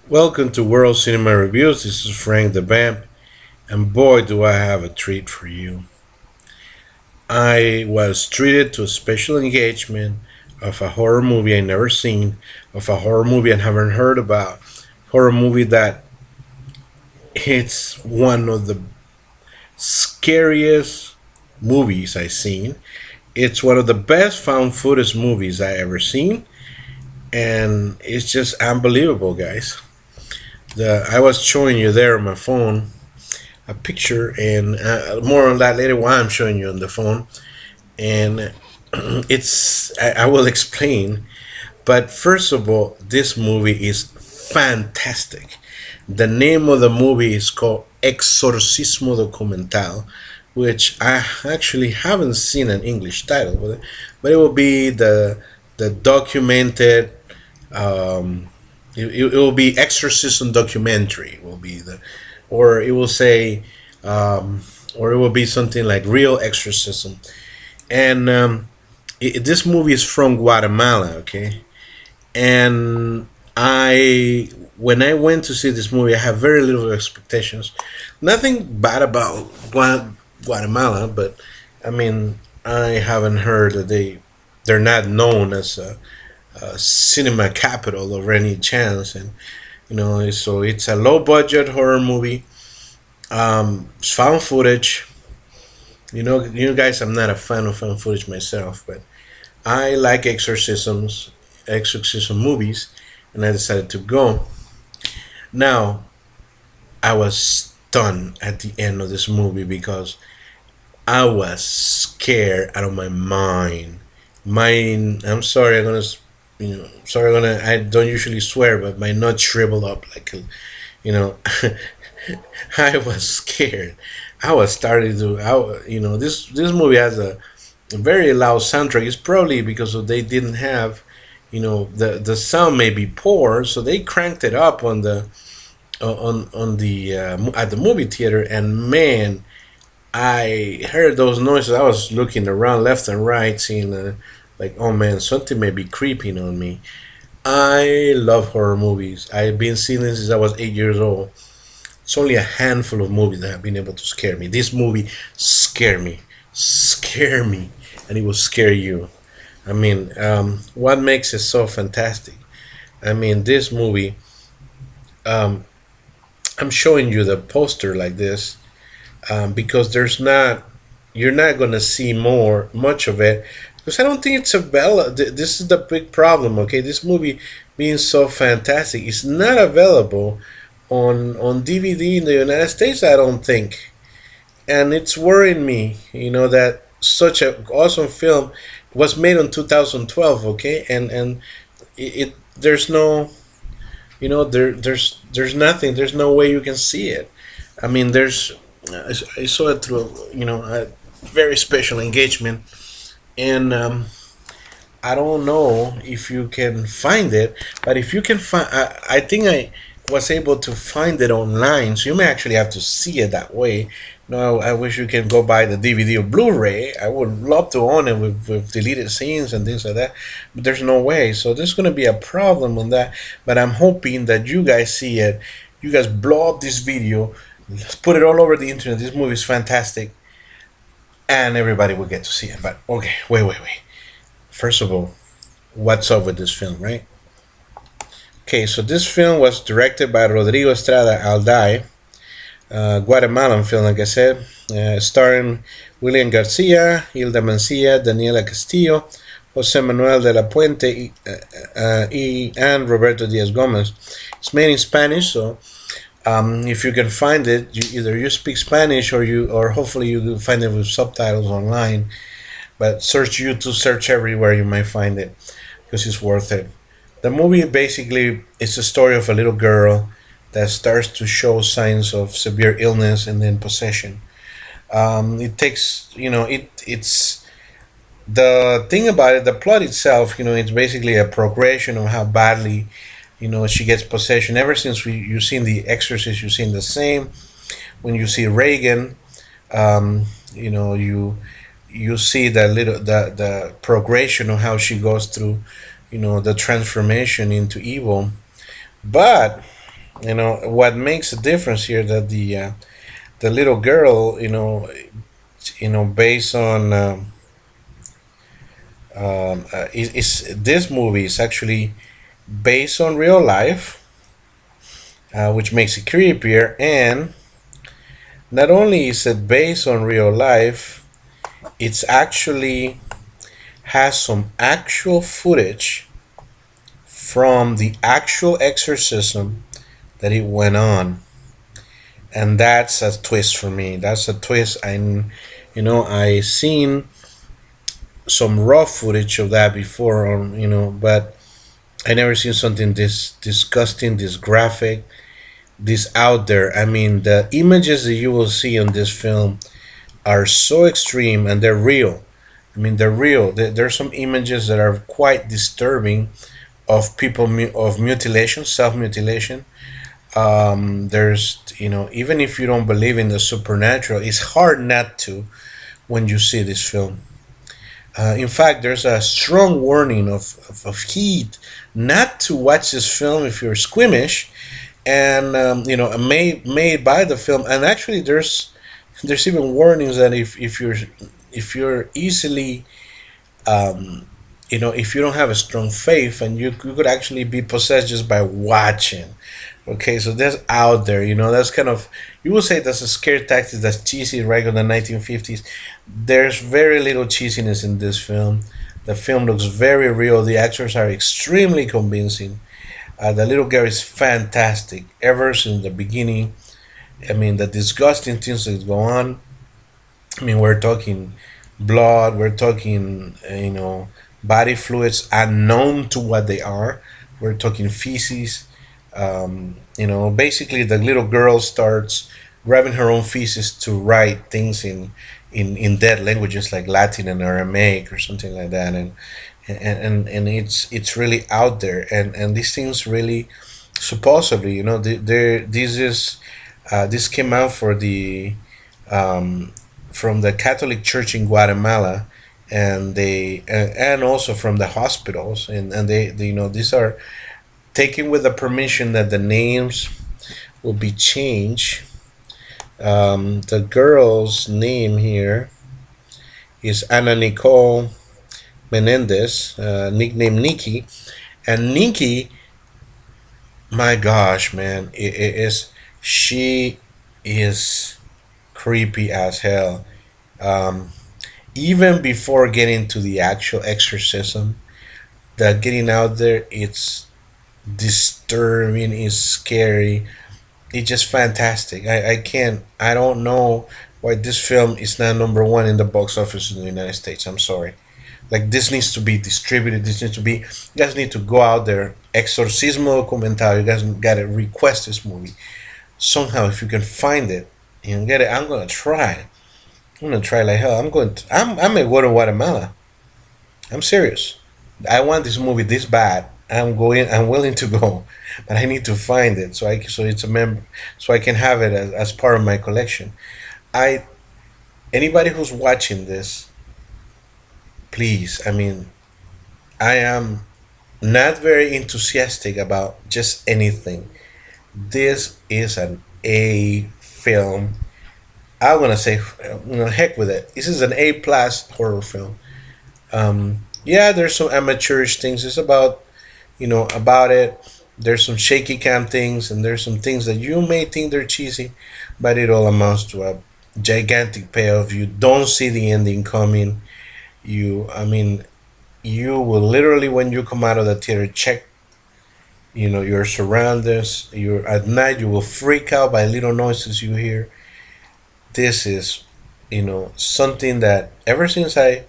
Welcome to World Cinema Reviews. This is Frank the Vamp, and boy, do I have a treat for you. I was treated to a special engagement of a horror movie I never seen, of a horror movie I haven't heard about, horror movie that it's one of the scariest movies I've seen. It's one of the best found footage movies I ever seen, and it's just unbelievable, guys. I was showing you there on my phone a picture, and more on that later. Why I'm showing you on the phone, and I will explain. But first of all, this movie is fantastic. The name of the movie is called Exorcismo Documentado, which I actually haven't seen an English title, but it will be the documented. It will be exorcism documentary. Will be the, or it will say, or it will be something like real exorcism. And this movie is from Guatemala, okay? And I when I went to see this movie, I have very little expectations. Nothing bad about Guatemala, but I mean, I haven't heard that they're not known as a cinema capital of any chance, and so it's a low budget horror movie. It's found footage. Guys, I'm not a fan of found footage myself, but I like exorcism movies, and I decided to go. Now, I was stunned at the end of this movie because I was scared out of my mind. I'm sorry, I don't usually swear, but my nuts shriveled up like, you know, I was scared. I was starting to, this movie has a very loud soundtrack. It's probably because they didn't have, the sound may be poor, so they cranked it up on the at the movie theater, and man, I heard those noises. I was looking around left and right, seeing like, oh man, something may be creeping on me. I love horror movies. I've been seeing this since I was 8 years old. It's only a handful of movies that have been able to scare me. This movie scare me, and it will scare you. I mean, what makes it so fantastic? I mean, this movie. Um, I'm showing you the poster like this because you're not gonna see much of it because I don't think it's available. This is the big problem. Okay, this movie being so fantastic, it's not available on DVD in the United States. I don't think, and it's worrying me. That such a awesome film was made in 2012. Okay, and there's no, there's nothing. There's no way you can see it. I mean, I saw it through a very special engagement, and I don't know if you can find it, but if you can find, I think I was able to find it online. So you may actually have to see it that way. No, I wish you can go buy the DVD or Blu-ray. I would love to own it with deleted scenes and things like that, but there's no way. So there's going to be a problem on that. But I'm hoping that you guys see it. You guys blow up this video, let's put it all over the internet. This movie is fantastic, and everybody will get to see it. But okay, wait. First of all, what's up with this film, right? Okay, so this film was directed by Rodrigo Estrada Alday, Guatemalan film, like I said, starring William Garcia, Hilda Mancia, Daniela Castillo, Jose Manuel de la Puente, and Roberto Diaz Gomez. It's made in Spanish, so if you can find it, either you speak Spanish or hopefully you can find it with subtitles online. But search YouTube, search everywhere, you might find it because it's worth it. The movie basically is a story of a little girl that starts to show signs of severe illness and then possession. It takes, it's the thing about it. The plot itself, it's basically a progression of how badly, she gets possession. Ever since you've seen The Exorcist, you've seen the same. When you see Reagan, you see the progression of how she goes through, the transformation into evil. But What makes a difference here that the little girl, based on is this movie is actually based on real life, which makes it creepier. And not only is it based on real life, it's actually has some actual footage from the actual exorcism that it went on, and that's a twist for me. That's a twist. I seen some raw footage of that before on, but I never seen something this disgusting, this graphic, this out there. I mean, the images that you will see on this film are so extreme, and they're real. I mean, they're real. There's some images that are quite disturbing of people of mutilation, self mutilation. There's, even if you don't believe in the supernatural, it's hard not to when you see this film. In fact, there's a strong warning of heat not to watch this film if you're squeamish, and made by the film. And actually, there's even warnings that if you're easily, um, if you don't have a strong faith, and you could actually be possessed just by watching. Okay, so that's out there. That's kind of, you will say that's a scare tactic that's cheesy, right, on the 1950s. There's very little cheesiness in this film. The film looks very real. The actors are extremely convincing. The little girl is fantastic ever since the beginning. I mean, the disgusting things that go on. I mean, we're talking blood, we're talking, body fluids unknown to what they are. We're talking feces. Basically, the little girl starts grabbing her own feces to write things in dead languages like Latin and Aramaic or something like that. And it's really out there. And these things really, supposedly, this came out for the from the Catholic Church in Guatemala, and also from the hospitals, and they these are taken with the permission that the names will be changed. The girl's name here is Ana Nicole Menendez, nicknamed Nikki, and Nikki, my gosh, man, it is she is creepy as hell. Um, Even before getting to the actual exorcism, the getting out there, it's disturbing, it's scary, it's just fantastic. I can't, I don't know why this film is not number one in the box office in the United States. I'm sorry. Like, this needs to be distributed. This needs to be. You guys need to go out there. Exorcismo Documentado. You guys gotta request this movie somehow if you can find it and get it. I'm gonna try. I'm gonna try like hell. I'm at Guatemala. I'm serious. I want this movie this bad. I'm going. I'm willing to go, but I need to find it so it's a member, so I can have it as part of my collection. I Anybody who's watching this, please. I mean, I am not very enthusiastic about just anything. This is an A film. I'm gonna say, heck with it. This is an A plus horror film. Yeah, there's some amateurish things. It's about it. There's some shaky cam things, and there's some things that you may think they're cheesy, but it all amounts to a gigantic payoff. You don't see the ending coming. I mean, you will literally, when you come out of the theater, check, your surroundings. You're at night. You will freak out by little noises you hear. This is, something that ever since I,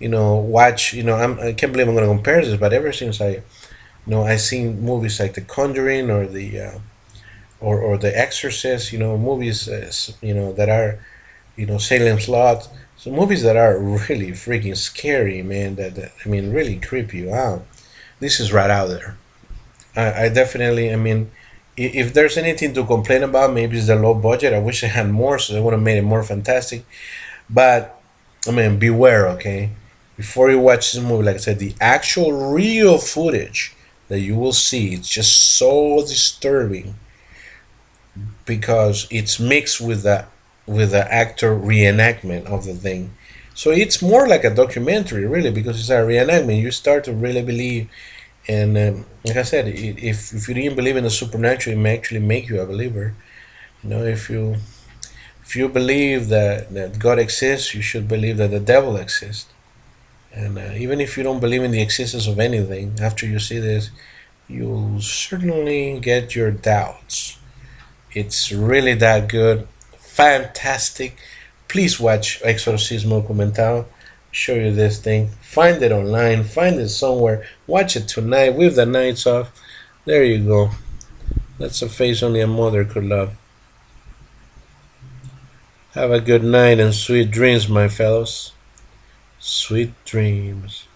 watch, I can't believe I'm going to compare this, but ever since I seen movies like The Conjuring or or The Exorcist, movies, that are, Salem's Lot, so movies that are really freaking scary, man. That I mean, really creep you out. This is right out there. I definitely, I mean, if there's anything to complain about, maybe it's the low budget. I wish I had more, so they would have made it more fantastic. But I mean, beware, okay? Before you watch this movie, like I said, the actual real footage that you will see, it's just so disturbing. because it's mixed with the actor reenactment of the thing. So it's more like a documentary, really, because it's a reenactment. You start to really believe, and like I said, if you didn't believe in the supernatural, it may actually make you a believer. You know, if you believe that God exists, you should believe that the devil exists. And even if you don't believe in the existence of anything, after you see this, you'll certainly get your doubts. It's really that good. Fantastic. Please watch Exorcismo Documentado. Show you this thing. Find it online. Find it somewhere. Watch it tonight with the nights off. There you go. That's a face only a mother could love. Have a good night and sweet dreams, my fellows. Sweet dreams.